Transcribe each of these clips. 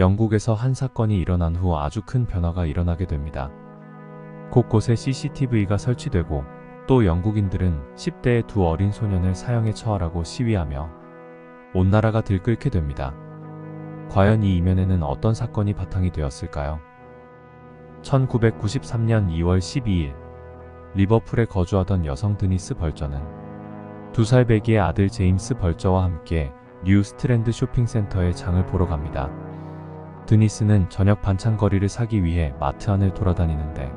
영국에서 한 사건이 일어난 후 아주 큰 변화가 일어나게 됩니다. 곳곳에 CCTV가 설치되고 또 영국인들은 10대의 두 어린 소년을 사형에 처하라고 시위하며 온 나라가 들끓게 됩니다. 과연 이 이면에는 어떤 사건이 바탕이 되었을까요? 1993년 2월 12일 리버풀에 거주하던 여성 드니스 벌저는 2살 배기의 아들 제임스 벌저와 함께 뉴 스트랜드 쇼핑센터에 장을 보러 갑니다. 드니스는 저녁 반찬거리를 사기 위해 마트 안을 돌아다니는데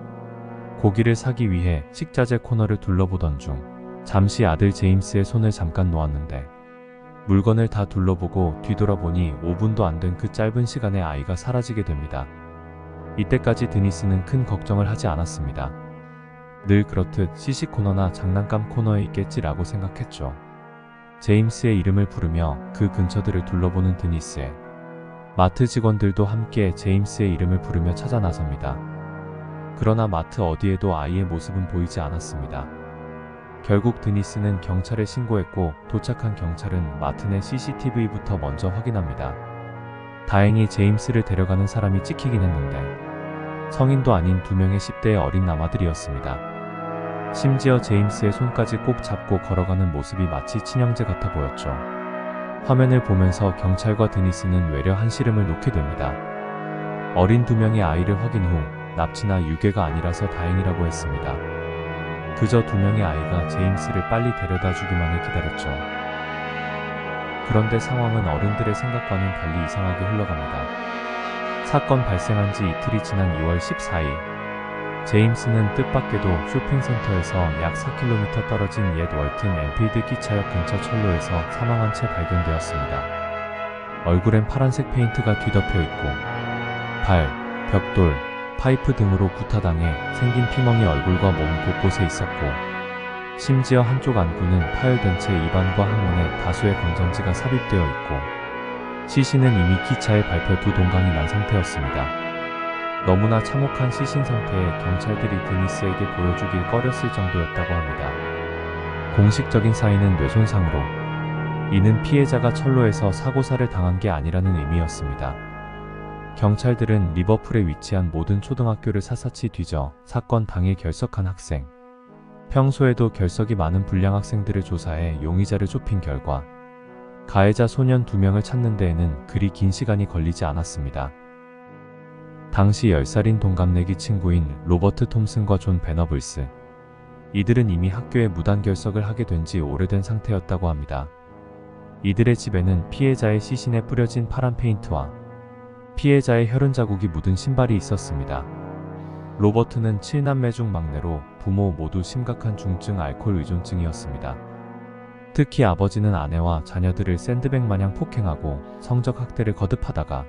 고기를 사기 위해 식자재 코너를 둘러보던 중 잠시 아들 제임스의 손을 잠깐 놓았는데 물건을 다 둘러보고 뒤돌아보니 5분도 안 된 그 짧은 시간에 아이가 사라지게 됩니다. 이때까지 드니스는 큰 걱정을 하지 않았습니다. 늘 그렇듯 시식 코너나 장난감 코너에 있겠지라고 생각했죠. 제임스의 이름을 부르며 그 근처들을 둘러보는 드니스에 마트 직원들도 함께 제임스의 이름을 부르며 찾아 나섭니다. 그러나 마트 어디에도 아이의 모습은 보이지 않았습니다. 결국 드니스는 경찰에 신고했고 도착한 경찰은 마트 내 CCTV부터 먼저 확인합니다. 다행히 제임스를 데려가는 사람이 찍히긴 했는데 성인도 아닌 2명의 10대의 어린 남아들이었습니다. 심지어 제임스의 손까지 꼭 잡고 걸어가는 모습이 마치 친형제 같아 보였죠. 화면을 보면서 경찰과 드니스는 외려 한시름을 놓게 됩니다. 어린 2명의 아이를 확인 후 납치나 유괴가 아니라서 다행이라고 했습니다. 그저 2명의 아이가 제임스를 빨리 데려다 주기만을 기다렸죠. 그런데 상황은 어른들의 생각과는 달리 이상하게 흘러갑니다. 사건 발생한 지 이틀이 지난 2월 14일 제임스는 뜻밖에도 쇼핑센터에서 약 4km 떨어진 옛 월튼 엔필드 기차역 근처 철로에서 사망한 채 발견되었습니다. 얼굴엔 파란색 페인트가 뒤덮여 있고 발, 벽돌, 파이프 등으로 구타당해 생긴 피멍이 얼굴과 몸 곳곳에 있었고 심지어 한쪽 안구는 파열된 채 입안과 항문에 다수의 건전지가 삽입되어 있고 시신은 이미 기차에 밟혀 두 동강이 난 상태였습니다. 너무나 참혹한 시신 상태에 경찰들이 드니스에게 보여주길 꺼렸을 정도였다고 합니다. 공식적인 사인은 뇌손상으로 이는 피해자가 철로에서 사고사를 당한 게 아니라는 의미였습니다. 경찰들은 리버풀에 위치한 모든 초등학교를 샅샅이 뒤져 사건 당일 결석한 학생, 평소에도 결석이 많은 불량 학생들을 조사해 용의자를 좁힌 결과 가해자 소년 2명을 찾는 데에는 그리 긴 시간이 걸리지 않았습니다. 당시 10살인 동갑내기 친구인 로버트 톰슨과 존 베너블스, 이들은 이미 학교에 무단 결석을 하게 된 지 오래된 상태였다고 합니다. 이들의 집에는 피해자의 시신에 뿌려진 파란 페인트와 피해자의 혈흔 자국이 묻은 신발이 있었습니다. 로버트는 7남매 중 막내로 부모 모두 심각한 중증 알코올 의존증이었습니다. 특히 아버지는 아내와 자녀들을 샌드백 마냥 폭행하고 성적 학대를 거듭하다가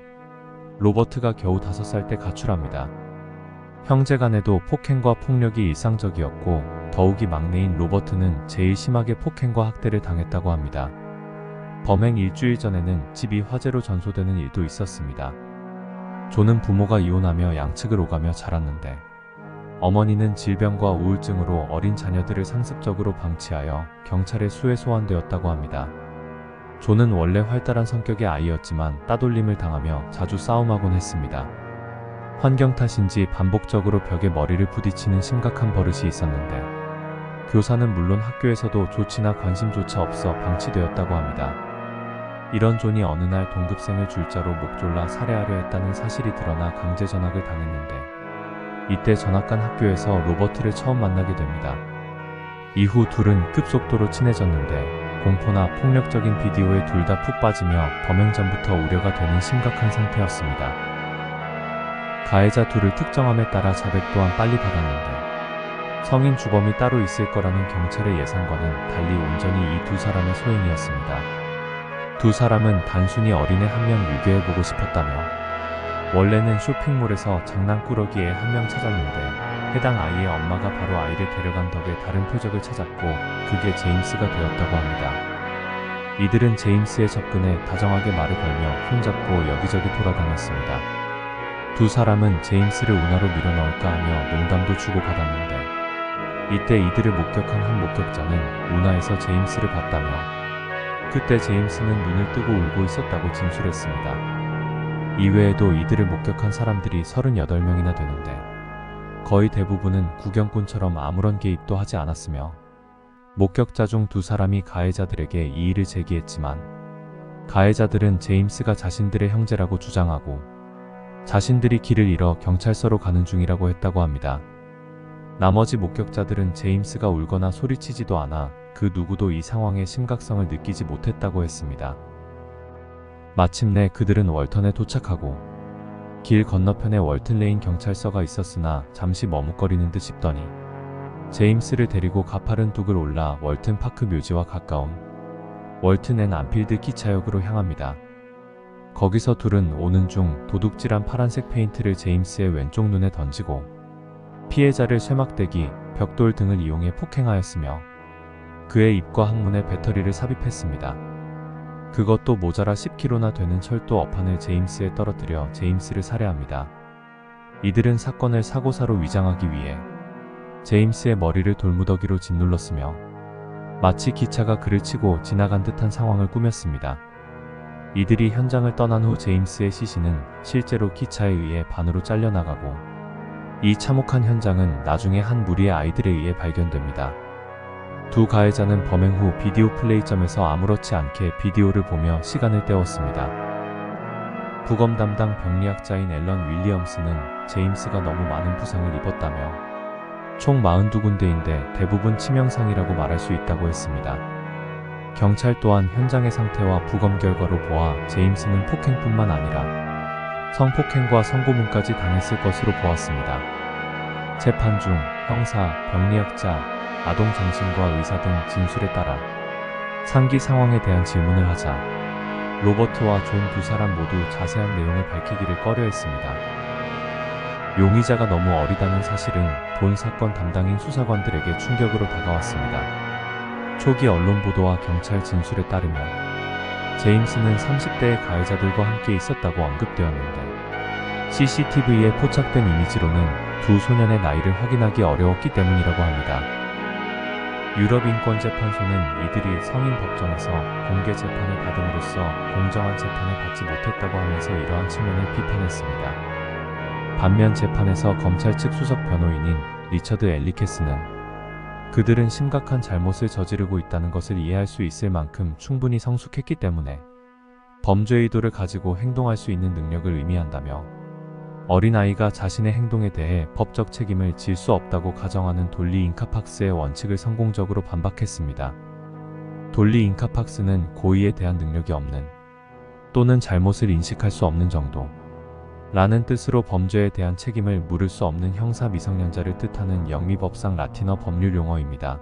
로버트가 겨우 5살 때 가출합니다. 형제간에도 폭행과 폭력이 일상적이었고 더욱이 막내인 로버트는 제일 심하게 폭행과 학대를 당했다고 합니다. 범행 일주일 전에는 집이 화재로 전소되는 일도 있었습니다. 존은 부모가 이혼하며 양측을 오가며 자랐는데 어머니는 질병과 우울증으로 어린 자녀들을 상습적으로 방치하여 경찰에 수해 소환되었다고 합니다. 존은 원래 활달한 성격의 아이였지만 따돌림을 당하며 자주 싸움하곤 했습니다. 환경 탓인지 반복적으로 벽에 머리를 부딪히는 심각한 버릇이 있었는데 교사는 물론 학교에서도 조치나 관심조차 없어 방치되었다고 합니다. 이런 존이 어느 날 동급생을 줄자로 목 졸라 살해하려 했다는 사실이 드러나 강제 전학을 당했는데 이때 전학간 학교에서 로버트를 처음 만나게 됩니다. 이후 둘은 급속도로 친해졌는데 공포나 폭력적인 비디오에 둘 다 푹 빠지며 범행 전부터 우려가 되는 심각한 상태였습니다. 가해자 둘을 특정함에 따라 자백 또한 빨리 받았는데 성인 주범이 따로 있을 거라는 경찰의 예상과는 달리 온전히 이 두 사람의 소행이었습니다. 두 사람은 단순히 어린애 한 명 유괴해보고 싶었다며 원래는 쇼핑몰에서 장난꾸러기에 한 명 찾았는데 해당 아이의 엄마가 바로 아이를 데려간 덕에 다른 표적을 찾았고 그게 제임스가 되었다고 합니다. 이들은 제임스의 접근에 다정하게 말을 걸며 손잡고 여기저기 돌아다녔습니다. 두 사람은 제임스를 운하로 밀어넣을까 하며 농담도 주고받았는데 이때 이들을 목격한 한 목격자는 운하에서 제임스를 봤다며 그때 제임스는 눈을 뜨고 울고 있었다고 진술했습니다. 이외에도 이들을 목격한 사람들이 38명이나 되는데 거의 대부분은 구경꾼처럼 아무런 개입도 하지 않았으며 목격자 중 2사람이 가해자들에게 이의를 제기했지만 가해자들은 제임스가 자신들의 형제라고 주장하고 자신들이 길을 잃어 경찰서로 가는 중이라고 했다고 합니다. 나머지 목격자들은 제임스가 울거나 소리치지도 않아 그 누구도 이 상황의 심각성을 느끼지 못했다고 했습니다. 마침내 그들은 월턴에 도착하고 길 건너편에 월튼레인 경찰서가 있었으나 잠시 머뭇거리는 듯 싶더니 제임스를 데리고 가파른 둑을 올라 월튼 파크 묘지와 가까운 월튼 앤 안필드 기차역으로 향합니다. 거기서 둘은 오는 중 도둑질한 파란색 페인트를 제임스의 왼쪽 눈에 던지고 피해자를 쇠막대기, 벽돌 등을 이용해 폭행하였으며 그의 입과 항문에 배터리를 삽입했습니다. 그것도 모자라 10kg나 되는 철도 어판을 제임스에 떨어뜨려 제임스를 살해합니다. 이들은 사건을 사고사로 위장하기 위해 제임스의 머리를 돌무더기로 짓눌렀으며 마치 기차가 그를 치고 지나간 듯한 상황을 꾸몄습니다. 이들이 현장을 떠난 후 제임스의 시신은 실제로 기차에 의해 반으로 잘려나가고 이 참혹한 현장은 나중에 한 무리의 아이들에 의해 발견됩니다. 두 가해자는 범행 후 비디오 플레이점에서 아무렇지 않게 비디오를 보며 시간을 때웠습니다. 부검 담당 병리학자인 앨런 윌리엄스는 제임스가 너무 많은 부상을 입었다며 총 42군데인데 대부분 치명상이라고 말할 수 있다고 했습니다. 경찰 또한 현장의 상태와 부검 결과로 보아 제임스는 폭행뿐만 아니라 성폭행과 성고문까지 당했을 것으로 보았습니다. 재판 중 형사, 병리학자, 아동정신과 의사 등 진술에 따라 상기 상황에 대한 질문을 하자 로버트와 존 2사람 모두 자세한 내용을 밝히기를 꺼려했습니다. 용의자가 너무 어리다는 사실은 본 사건 담당인 수사관들에게 충격으로 다가왔습니다. 초기 언론 보도와 경찰 진술에 따르면 제임스는 30대의 가해자들과 함께 있었다고 언급되었는데 CCTV에 포착된 이미지로는 두 소년의 나이를 확인하기 어려웠기 때문이라고 합니다. 유럽인권재판소는 이들이 성인 법정에서 공개 재판을 받음으로써 공정한 재판을 받지 못했다고 하면서 이러한 측면을 비판했습니다. 반면 재판에서 검찰 측 수석 변호인인 리처드 엘리케스는 그들은 심각한 잘못을 저지르고 있다는 것을 이해할 수 있을 만큼 충분히 성숙했기 때문에 범죄 의도를 가지고 행동할 수 있는 능력을 의미한다며 어린아이가 자신의 행동에 대해 법적 책임을 질 수 없다고 가정하는 돌리 잉카팍스의 원칙을 성공적으로 반박했습니다. 돌리 잉카팍스는 고의에 대한 능력이 없는 또는 잘못을 인식할 수 없는 정도 라는 뜻으로 범죄에 대한 책임을 물을 수 없는 형사 미성년자를 뜻하는 영미법상 라틴어 법률 용어입니다.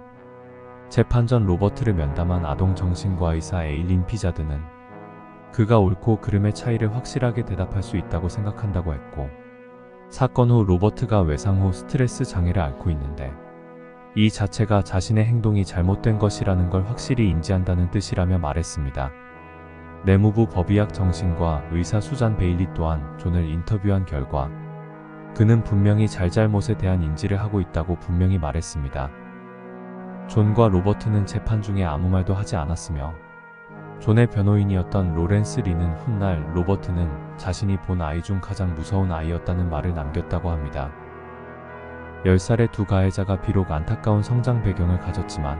재판 전 로버트를 면담한 아동정신과의사 에일린 피자드는 그가 옳고 그름의 차이를 확실하게 대답할 수 있다고 생각한다고 했고 사건 후 로버트가 외상 후 스트레스 장애를 앓고 있는데 이 자체가 자신의 행동이 잘못된 것이라는 걸 확실히 인지한다는 뜻이라며 말했습니다. 내무부 법의학 정신과 의사 수잔 베일리 또한 존을 인터뷰한 결과 그는 분명히 잘잘못에 대한 인지를 하고 있다고 분명히 말했습니다. 존과 로버트는 재판 중에 아무 말도 하지 않았으며 존의 변호인이었던 로렌스 리는 훗날 로버트는 자신이 본 아이 중 가장 무서운 아이였다는 말을 남겼다고 합니다. 10살의 두 가해자가 비록 안타까운 성장 배경을 가졌지만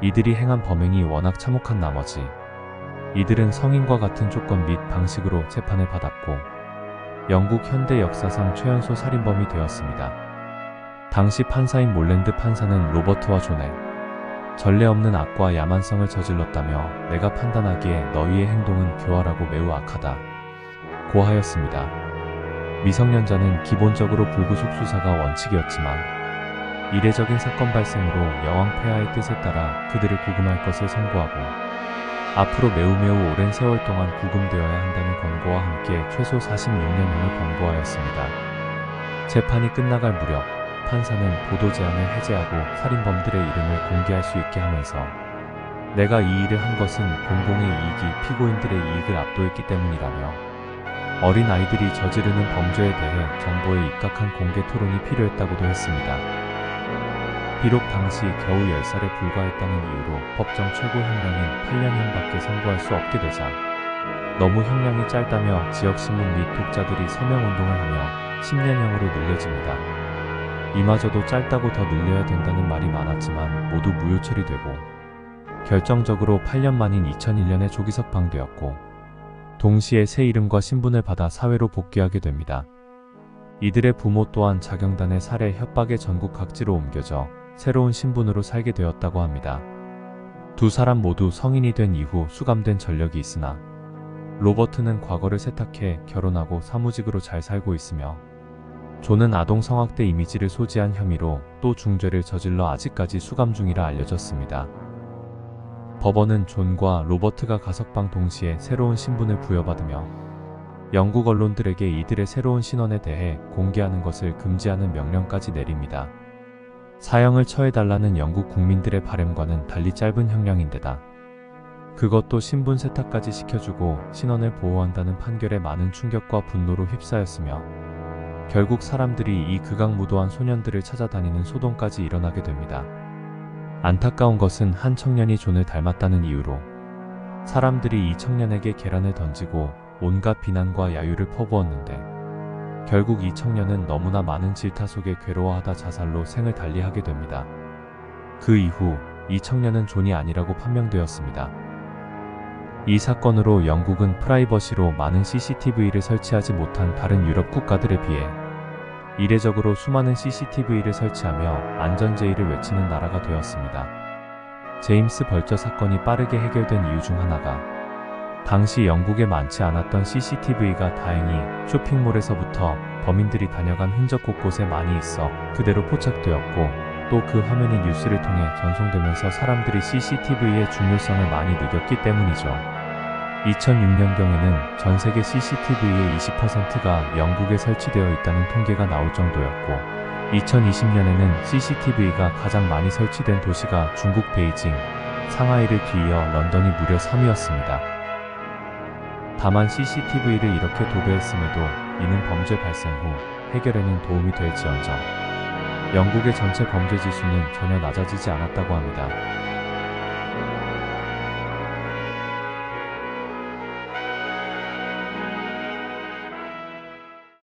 이들이 행한 범행이 워낙 참혹한 나머지 이들은 성인과 같은 조건 및 방식으로 재판을 받았고 영국 현대 역사상 최연소 살인범이 되었습니다. 당시 판사인 몰랜드 판사는 로버트와 존의 전례 없는 악과 야만성을 저질렀다며 내가 판단하기에 너희의 행동은 교활하고 매우 악하다 고하였습니다. 미성년자는 기본적으로 불구속 수사가 원칙이었지만 이례적인 사건 발생으로 여왕 폐하의 뜻에 따라 그들을 구금할 것을 선고하고 앞으로 매우 오랜 세월 동안 구금되어야 한다는 권고와 함께 최소 46년형을 권고하였습니다. 재판이 끝나갈 무렵 판사는 보도 제한을 해제하고 살인범들의 이름을 공개할 수 있게 하면서 내가 이 일을 한 것은 공공의 이익이 피고인들의 이익을 압도했기 때문이라며 어린 아이들이 저지르는 범죄에 대해 정보에 입각한 공개 토론이 필요했다고도 했습니다. 비록 당시 겨우 10살에 불과했다는 이유로 법정 최고 형량인 8년형밖에 선고할 수 없게 되자 너무 형량이 짧다며 지역신문 및 독자들이 서명운동을 하며 10년형으로 늘려집니다. 이마저도 짧다고 더 늘려야 된다는 말이 많았지만 모두 무효 처리되고 결정적으로 8년 만인 2001년에 조기 석방되었고 동시에 새 이름과 신분을 받아 사회로 복귀하게 됩니다. 이들의 부모 또한 자경단의 살해 협박에 전국 각지로 옮겨져 새로운 신분으로 살게 되었다고 합니다. 두 사람 모두 성인이 된 이후 수감된 전력이 있으나 로버트는 과거를 세탁해 결혼하고 사무직으로 잘 살고 있으며 존은 아동 성학대 이미지를 소지한 혐의로 또 중죄를 저질러 아직까지 수감 중이라 알려졌습니다. 법원은 존과 로버트가 가석방 동시에 새로운 신분을 부여받으며 영국 언론들에게 이들의 새로운 신원에 대해 공개하는 것을 금지하는 명령까지 내립니다. 사형을 처해달라는 영국 국민들의 바람과는 달리 짧은 형량인데다 그것도 신분 세탁까지 시켜주고 신원을 보호한다는 판결에 많은 충격과 분노로 휩싸였으며 결국 사람들이 이 극악무도한 소년들을 찾아다니는 소동까지 일어나게 됩니다. 안타까운 것은 한 청년이 존을 닮았다는 이유로 사람들이 이 청년에게 계란을 던지고 온갖 비난과 야유를 퍼부었는데 결국 이 청년은 너무나 많은 질타 속에 괴로워하다 자살로 생을 달리하게 됩니다. 그 이후 이 청년은 존이 아니라고 판명되었습니다. 이 사건으로 영국은 프라이버시로 많은 CCTV를 설치하지 못한 다른 유럽 국가들에 비해 이례적으로 수많은 CCTV를 설치하며 안전제의를 외치는 나라가 되었습니다. 제임스 벌저 사건이 빠르게 해결된 이유 중 하나가 당시 영국에 많지 않았던 CCTV가 다행히 쇼핑몰에서부터 범인들이 다녀간 흔적 곳곳에 많이 있어 그대로 포착되었고 또 그 화면이 뉴스를 통해 전송되면서 사람들이 CCTV의 중요성을 많이 느꼈기 때문이죠. 2006년경에는 전 세계 CCTV의 20%가 영국에 설치되어 있다는 통계가 나올 정도였고 2020년에는 CCTV가 가장 많이 설치된 도시가 중국 베이징, 상하이를 뒤이어 런던이 무려 3위였습니다. 다만 CCTV를 이렇게 도배했음에도 이는 범죄 발생 후 해결에는 도움이 될지언정 영국의 전체 범죄 지수는 전혀 낮아지지 않았다고 합니다.